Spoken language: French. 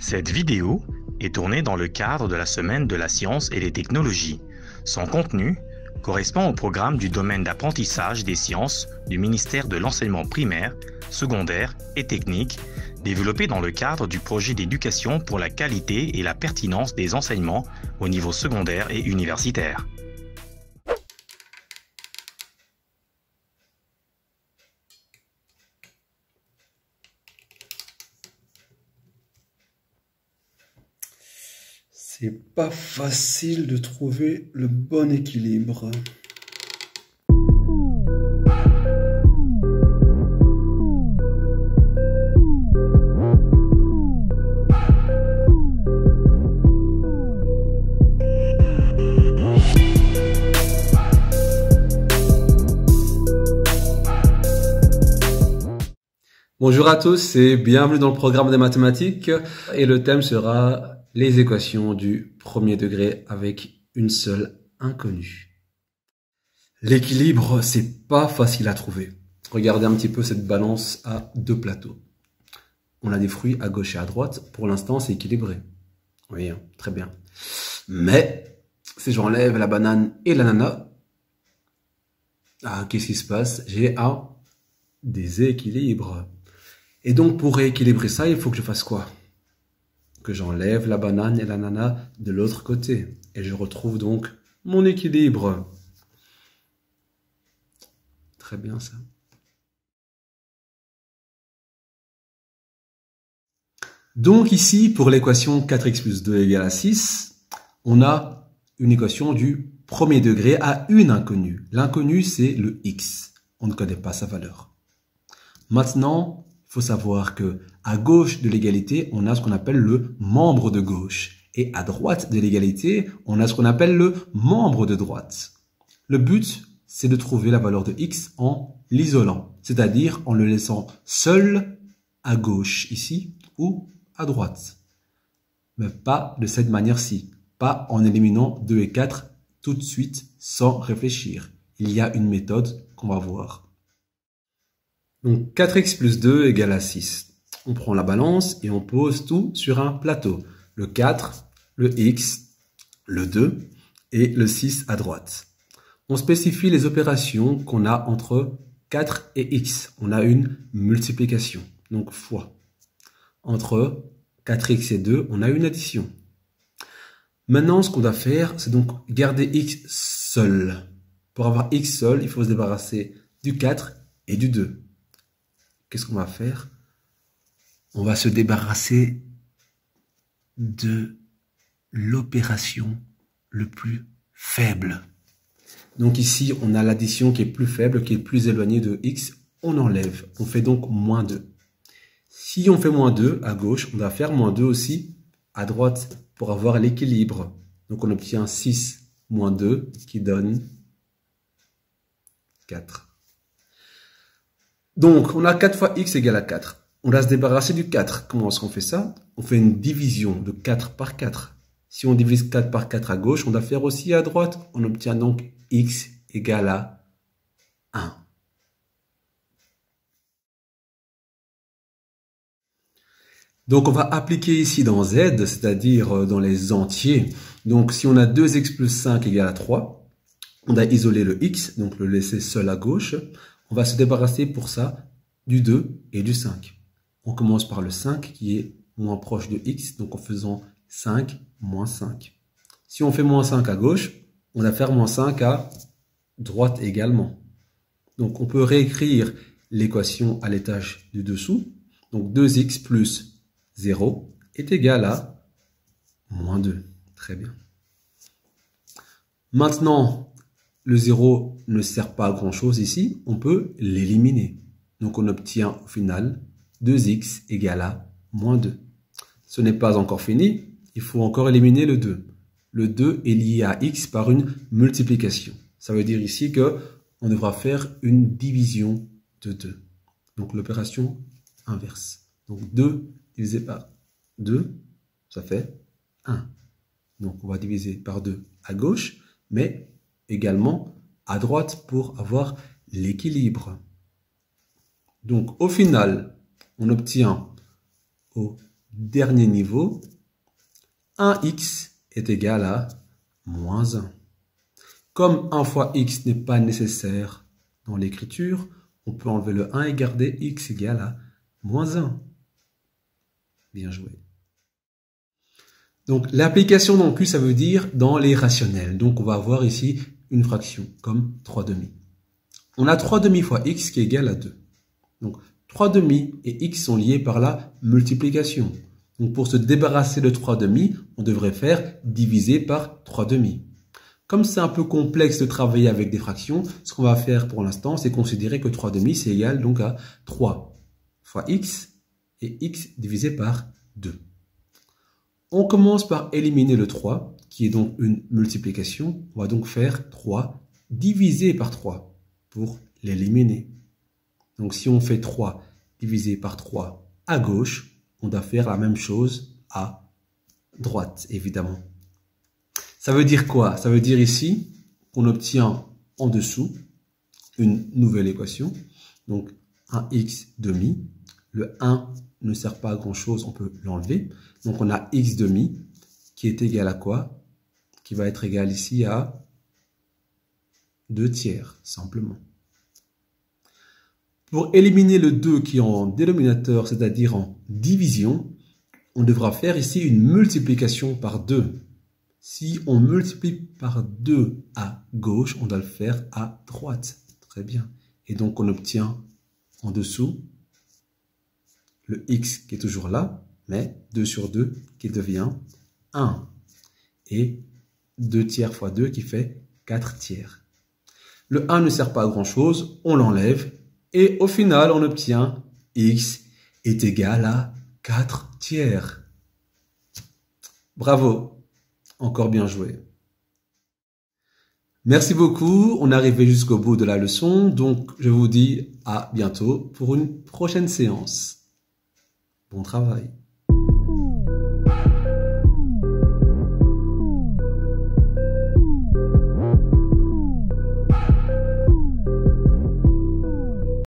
Cette vidéo est tournée dans le cadre de la Semaine de la science et des technologies. Son contenu correspond au programme du domaine d'apprentissage des sciences du ministère de l'enseignement primaire, secondaire et technique, développé dans le cadre du projet d'éducation pour la qualité et la pertinence des enseignements au niveau secondaire et universitaire. C'est pas facile de trouver le bon équilibre. Bonjour à tous et bienvenue dans le programme des mathématiques et le thème sera les équations du premier degré avec une seule inconnue. L'équilibre, c'est pas facile à trouver. Regardez un petit peu cette balance à deux plateaux. On a des fruits à gauche et à droite. Pour l'instant, c'est équilibré. Oui, très bien. Mais si j'enlève la banane et l'ananas, qu'est-ce qui se passe? J'ai un déséquilibre. Et donc, pour rééquilibrer ça, il faut que je fasse quoi? Que j'enlève la banane et l'ananas de l'autre côté. Et je retrouve donc mon équilibre. Très bien ça. Donc ici, pour l'équation 4x plus 2 égale à 6, on a une équation du premier degré à une inconnue. L'inconnue, c'est le x. On ne connaît pas sa valeur. Maintenant, il faut savoir que à gauche de l'égalité, on a ce qu'on appelle le membre de gauche. Et à droite de l'égalité, on a ce qu'on appelle le membre de droite. Le but, c'est de trouver la valeur de x en l'isolant, c'est-à-dire en le laissant seul à gauche ici ou à droite. Mais pas de cette manière-ci, pas en éliminant 2 et 4 tout de suite sans réfléchir. Il y a une méthode qu'on va voir. Donc 4x plus 2 égale à 6. On prend la balance et on pose tout sur un plateau. Le 4, le x, le 2 et le 6 à droite. On spécifie les opérations qu'on a entre 4 et x. On a une multiplication, donc fois. Entre 4x et 2, on a une addition. Maintenant, ce qu'on doit faire, c'est donc garder x seul. Pour avoir x seul, il faut se débarrasser du 4 et du 2. Qu'est-ce qu'on va faire? On va se débarrasser de l'opération le plus faible. Donc ici, on a l'addition qui est plus faible, qui est plus éloignée de x. On enlève. On fait donc moins 2. Si on fait moins 2 à gauche, on va faire moins 2 aussi à droite pour avoir l'équilibre. Donc on obtient 6 moins 2 qui donne 4. Donc, on a 4 fois x égale à 4. On va se débarrasser du 4. Comment est-ce qu'on fait ça? On fait une division de 4 par 4. Si on divise 4 par 4 à gauche, on doit faire aussi à droite. On obtient donc x égale à 1. Donc, on va appliquer ici dans z, c'est-à-dire dans les entiers. Donc, si on a 2x plus 5 égale à 3, on a isolé le x, donc le laisser seul à gauche. On va se débarrasser pour ça du 2 et du 5. On commence par le 5 qui est moins proche de x, donc en faisant 5 moins 5. Si on fait moins 5 à gauche, on va faire moins 5 à droite également. Donc on peut réécrire l'équation à l'étage du dessous. Donc 2x plus 0 est égal à moins 2. Très bien. Maintenant, le 0 ne sert pas à grand chose ici, on peut l'éliminer. Donc on obtient au final 2x égale à moins 2. Ce n'est pas encore fini, il faut encore éliminer le 2. Le 2 est lié à x par une multiplication. Ça veut dire ici que on devra faire une division de 2. Donc l'opération inverse. Donc 2 divisé par 2, ça fait 1. Donc on va diviser par 2 à gauche, mais également à droite pour avoir l'équilibre. Donc au final, on obtient au dernier niveau, 1x est égal à moins 1. Comme 1 fois x n'est pas nécessaire dans l'écriture, on peut enlever le 1 et garder x égale à moins 1. Bien joué. Donc, l'application non plus, ça veut dire dans les rationnels. Donc, on va avoir ici une fraction, comme 3 demi. On a 3 demi fois x qui est égal à 2. Donc, 3 demi et x sont liés par la multiplication. Donc, pour se débarrasser de 3 demi, on devrait faire diviser par 3 demi. Comme c'est un peu complexe de travailler avec des fractions, ce qu'on va faire pour l'instant, c'est considérer que 3 demi, c'est égal donc à 3 fois x et x divisé par 2. On commence par éliminer le 3, qui est donc une multiplication. On va donc faire 3 divisé par 3 pour l'éliminer. Donc si on fait 3 divisé par 3 à gauche, on doit faire la même chose à droite, évidemment. Ça veut dire quoi? Ça veut dire ici qu'on obtient en dessous une nouvelle équation. Donc 1x demi. Le 1 ne sert pas à grand chose, on peut l'enlever. Donc on a x demi qui est égal à quoi? Qui va être égal ici à 2 tiers, simplement. Pour éliminer le 2 qui est en dénominateur, c'est-à-dire en division, on devra faire ici une multiplication par 2. Si on multiplie par 2 à gauche, on doit le faire à droite. Très bien. Et donc on obtient en dessous le x qui est toujours là, mais 2 sur 2 qui devient 1. Et 2 tiers fois 2 qui fait 4 tiers. Le 1 ne sert pas à grand chose, on l'enlève. Et au final, on obtient x est égal à 4 tiers. Bravo! Encore bien joué. Merci beaucoup. On est arrivé jusqu'au bout de la leçon. Donc, je vous dis à bientôt pour une prochaine séance. Bon travail.